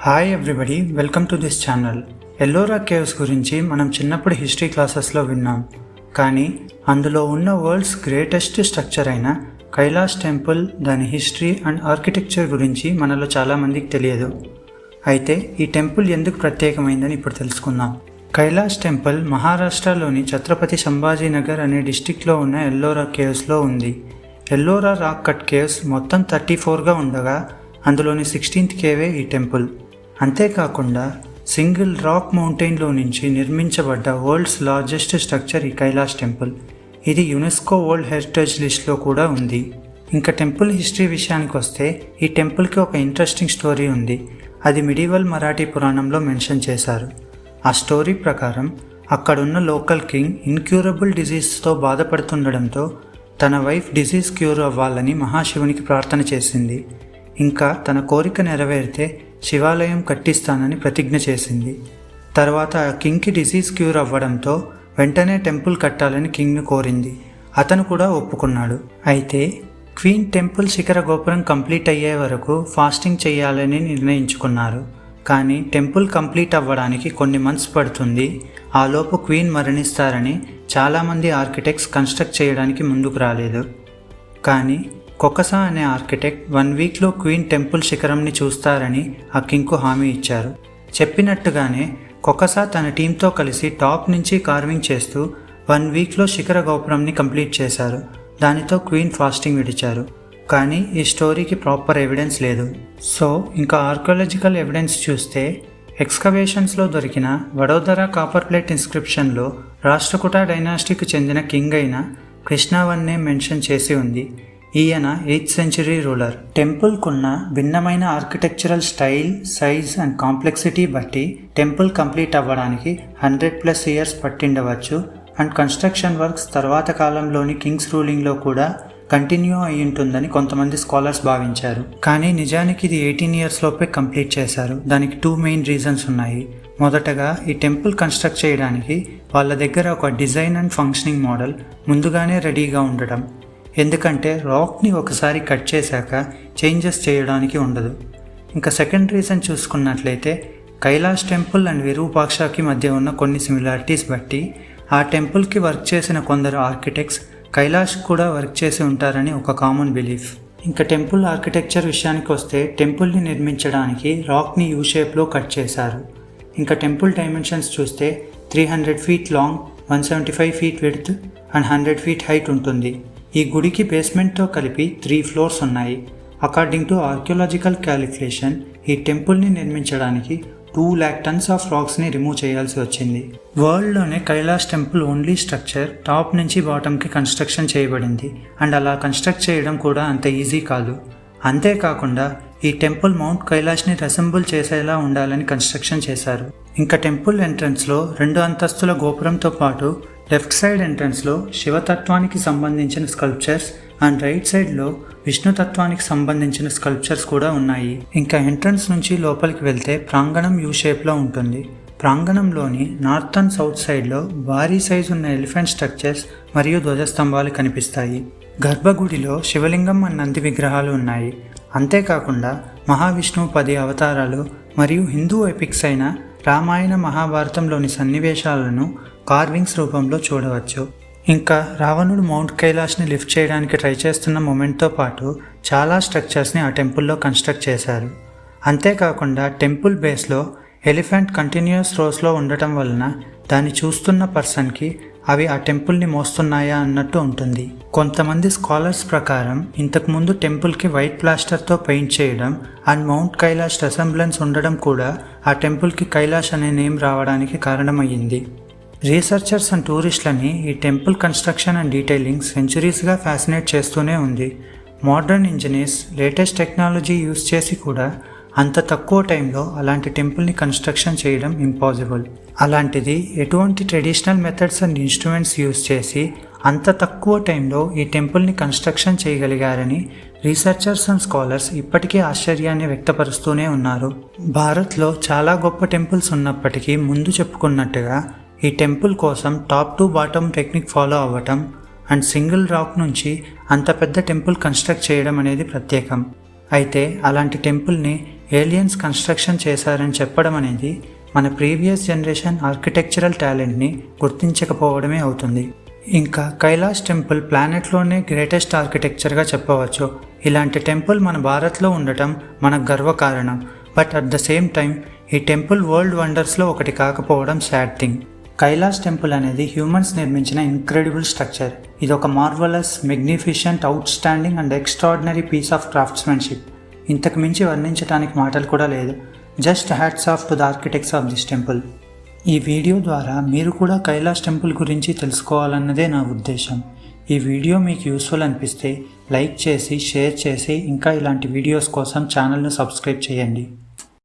Hi everybody, welcome to this channel. Ellora caves గురించి మనం చిన్నప్పుడు హిస్టరీ క్లాసెస్లో విన్నాం. కానీ అందులో ఉన్న వరల్డ్స్ గ్రేటెస్ట్ స్ట్రక్చర్ అయిన కైలాష్ టెంపుల్, దాని హిస్టరీ అండ్ ఆర్కిటెక్చర్ గురించి మనలో చాలామందికి తెలియదు. అయితే ఈ టెంపుల్ ఎందుకు ప్రత్యేకమైందని ఇప్పుడు తెలుసుకుందాం. కైలాష్ టెంపుల్ మహారాష్ట్రలోని ఛత్రపతి సంభాజీనగర్ అనే డిస్టిక్లో ఉన్న ఎల్లోరా కేవ్స్లో ఉంది. ఎల్లోరా రాక్ కట్ కేవ్స్ మొత్తం 34గా ఉండగా అందులోని 16th కేవే ఈ టెంపుల్. అంతేకాకుండా సింగిల్ రాక్ మౌంటైన్లో నుంచి నిర్మించబడ్డ వరల్డ్స్ లార్జెస్ట్ స్ట్రక్చర్ ఈ కైలాష్ టెంపుల్. ఇది యునెస్కో వరల్డ్ హెరిటేజ్ లిస్ట్లో కూడా ఉంది. ఇంకా టెంపుల్ హిస్టరీ విషయానికి వస్తే ఈ టెంపుల్కి ఒక ఇంట్రెస్టింగ్ స్టోరీ ఉంది. అది మిడివల్ మరాఠీ పురాణంలో మెన్షన్ చేశారు. ఆ స్టోరీ ప్రకారం అక్కడున్న లోకల్ కింగ్ ఇన్క్యూరబుల్ డిజీజ్తో బాధపడుతుండడంతో తన వైఫ్ డిజీజ్ క్యూర్ అవ్వాలని మహాశివునికి ప్రార్థన చేసింది. ఇంకా తన కోరిక నెరవేరితే శివాలయం కట్టిస్తానని ప్రతిజ్ఞ చేసింది. తర్వాత ఆ కింగ్కి డిసీజ్ క్యూర్ అవ్వడంతో వెంటనే టెంపుల్ కట్టాలని కింగ్ను కోరింది. అతను కూడా ఒప్పుకున్నాడు. అయితే క్వీన్ టెంపుల్ శిఖర గోపురం కంప్లీట్ అయ్యే వరకు ఫాస్టింగ్ చేయాలని నిర్ణయించుకున్నారు. కానీ టెంపుల్ కంప్లీట్ అవ్వడానికి కొన్ని మంత్స్ పడుతుంది. ఆలోపు క్వీన్ మరణిస్తారని చాలామంది ఆర్కిటెక్ట్స్ కన్స్ట్రక్ట్ చేయడానికి ముందుకు రాలేదు. కానీ కొకసా అనే ఆర్కిటెక్ట్ 1 వీక్లో క్వీన్ టెంపుల్ శిఖరంని చూస్తారని ఆ కింగ్కు హామీ ఇచ్చారు. చెప్పినట్టుగానే కొకసా తన టీంతో కలిసి టాప్ నుంచి కార్వింగ్ చేస్తూ 1 వీక్లో శిఖర గోపురంని కంప్లీట్ చేశారు. దానితో క్వీన్ ఫాస్టింగ్ విడిచారు. కానీ ఈ స్టోరీకి ప్రాపర్ ఎవిడెన్స్ లేదు. సో ఇంకా ఆర్కియాలజికల్ ఎవిడెన్స్ చూస్తే ఎక్స్కవేషన్స్లో దొరికిన వడోదరా కాపర్ ప్లేట్ ఇన్స్క్రిప్షన్లో రాష్ట్రకూట డైనాస్టీకి చెందిన కింగ్ అయిన కృష్ణవన్నే మెన్షన్ చేసి ఉంది. ఈయన 8th century రూలర్. టెంపుల్కున్న భిన్నమైన architectural style, size and complexity బట్టి టెంపుల్ కంప్లీట్ అవ్వడానికి 100+ years పట్టిండవచ్చు. అండ్ కన్స్ట్రక్షన్ వర్క్స్ తర్వాత కాలంలోని కింగ్స్ రూలింగ్లో కూడా కంటిన్యూ అయి ఉంటుందని కొంతమంది స్కాలర్స్ భావించారు. కానీ నిజానికి ఇది 18 years లోపే కంప్లీట్ చేశారు. దానికి 2 మెయిన్ రీజన్స్ ఉన్నాయి. మొదటగా ఈ టెంపుల్ కన్స్ట్రక్ట్ చేయడానికి వాళ్ళ దగ్గర ఒక డిజైన్ అండ్ ఫంక్షనింగ్ మోడల్ ముందుగానే రెడీగా ఉండడం. ఎందుకంటే రాక్ని ఒకసారి కట్ చేశాక చేంజెస్ చేయడానికి ఉండదు. ఇంకా సెకండ్ రీజన్ చూసుకున్నట్లయితే కైలాష్ టెంపుల్ అండ్ విరూపాక్షకి మధ్య ఉన్న కొన్ని సిమిలారిటీస్ బట్టి ఆ టెంపుల్కి వర్క్ చేసిన కొందరు ఆర్కిటెక్ట్స్ కైలాష్ కూడా వర్క్ చేసి ఉంటారని ఒక కామన్ బిలీఫ్. ఇంకా టెంపుల్ ఆర్కిటెక్చర్ విషయానికి వస్తే టెంపుల్ని నిర్మించడానికి రాక్ని యూ షేప్లో కట్ చేశారు. ఇంకా టెంపుల్ డైమెన్షన్స్ చూస్తే 300 feet long, 175 feet width and 100 feet height ఉంటుంది. ఈ గుడికి బేస్మెంట్తో కలిపి 3 floors ఉన్నాయి. అకార్డింగ్ టు ఆర్కియాలజికల్ క్యాలిక్యులేషన్ ఈ టెంపుల్ని నిర్మించడానికి 2 lakh tons ఆఫ్ రాక్స్ని రిమూవ్ చేయాల్సి వచ్చింది. వరల్డ్లోనే Kailash temple only structure top నుంచి బాటంకి కన్స్ట్రక్షన్ చేయబడింది. అండ్ అలా కన్స్ట్రక్ట్ చేయడం కూడా అంత ఈజీ కాదు. అంతేకాకుండా ఈ టెంపుల్ మౌంట్ కైలాష్ని రెసెంబుల్ చేసేలా ఉండాలని కన్స్ట్రక్షన్ చేశారు. ఇంకా టెంపుల్ ఎంట్రన్స్లో 2 అంతస్తుల గోపురంతో పాటు లెఫ్ట్ సైడ్ ఎంట్రన్స్లో శివతత్వానికి సంబంధించిన స్కల్ప్చర్స్ అండ్ రైట్ సైడ్లో విష్ణుతత్వానికి సంబంధించిన స్కల్ప్చర్స్ కూడా ఉన్నాయి. ఇంకా ఎంట్రన్స్ నుంచి లోపలికి వెళ్తే ప్రాంగణం యూ షేప్లో ఉంటుంది. ప్రాంగణంలోని నార్త్ అండ్ సౌత్ సైడ్లో భారీ సైజు ఉన్న ఎలిఫెంట్ స్ట్రక్చర్స్ మరియు ధ్వజస్తంభాలు కనిపిస్తాయి. గర్భగుడిలో శివలింగం అండ్ నంది విగ్రహాలు ఉన్నాయి. అంతేకాకుండా మహావిష్ణువు 10 అవతారాలు మరియు హిందూ ఎపిక్స్ అయిన రామాయణ, మహాభారతంలోని సన్నివేశాలను కార్వింగ్స్ రూపంలో చూడవచ్చు. ఇంకా రావణుడు మౌంట్ కైలాష్ని లిఫ్ట్ చేయడానికి ట్రై చేస్తున్న మూమెంట్తో పాటు చాలా స్ట్రక్చర్స్ని ఆ టెంపుల్లో కన్స్ట్రక్ట్ చేశారు. అంతేకాకుండా టెంపుల్ బేస్లో ఎలిఫెంట్ కంటిన్యూస్ రోస్లో ఉండటం వలన దాన్ని చూస్తున్న పర్సన్కి అవి ఆ టెంపుల్ని మోస్తున్నాయా అన్నట్టు ఉంటుంది. కొంతమంది స్కాలర్స్ ప్రకారం ఇంతకుముందు టెంపుల్కి వైట్ ప్లాస్టర్తో పెయింట్ చేయడం అండ్ మౌంట్ కైలాష్ రెసెంబ్లెన్స్ ఉండడం కూడా ఆ టెంపుల్కి కైలాష్ అనే నేమ్ రావడానికి కారణమయ్యింది. రీసెర్చర్స్ అండ్ టూరిస్టులని ఈ టెంపుల్ కన్స్ట్రక్షన్ అండ్ డీటెయిలింగ్ సెంచురీస్గా ఫ్యాసినేట్ చేస్తూనే ఉంది. Modern engineers latest technology use చేసి కూడా అంత తక్కువ టైంలో అలాంటి టెంపుల్ని కన్స్ట్రక్షన్ చేయడం ఇంపాసిబుల్. అలాంటిది ఎటువంటి traditional methods and instruments use చేసి అంత తక్కువ టైంలో ఈ టెంపుల్ని కన్స్ట్రక్షన్ చేయగలిగారని రీసెర్చర్స్ అండ్ స్కాలర్స్ ఇప్పటికీ ఆశ్చర్యాన్ని వ్యక్తపరుస్తూనే ఉన్నారు. భారత్లో చాలా గొప్ప టెంపుల్స్ ఉన్నప్పటికీ ముందు చెప్పుకున్నట్టుగా ఈ టెంపుల్ కోసం top to bottom technique follow అవ్వటం అండ్ సింగిల్ రాక్ నుంచి అంత పెద్ద టెంపుల్ కన్స్ట్రక్ట్ చేయడం అనేది ప్రత్యేకం. అయితే అలాంటి టెంపుల్ని ఏలియన్స్ కన్స్ట్రక్షన్ చేశారని చెప్పడం అనేది మన ప్రీవియస్ జనరేషన్ ఆర్కిటెక్చరల్ టాలెంట్ని గుర్తించకపోవడమే అవుతుంది. ఇంకా కైలాష్ టెంపుల్ ప్లానెట్లోనే గ్రేటెస్ట్ ఆర్కిటెక్చర్గా చెప్పవచ్చు. ఇలాంటి టెంపుల్ మన భారత్లో ఉండటం మనకు గర్వకారణం. But at the same time ఈ టెంపుల్ వరల్డ్ వండర్స్లో ఒకటి కాకపోవడం సాడ్ థింగ్. కైలాష్ టెంపుల్ అనేది హ్యూమన్స్ నిర్మించిన ఇంక్రెడిబుల్ స్ట్రక్చర్. ఇది ఒక marvellous, magnificent, outstanding and extraordinary piece of craftsmanship. ఇంతకు మించి వర్ణించడానికి మాటలు కూడా లేదు. Just hats off to the architects of this temple. ఈ వీడియో ద్వారా మీరు కూడా కైలాష్ టెంపుల్ గురించి తెలుసుకోవాలన్నదే నా ఉద్దేశం. ఈ వీడియో మీకు యూస్ఫుల్ అనిపిస్తే లైక్ చేసి, షేర్ చేసి, ఇంకా ఇలాంటి వీడియోస్ కోసం ఛానల్ను సబ్స్క్రైబ్ చేయండి.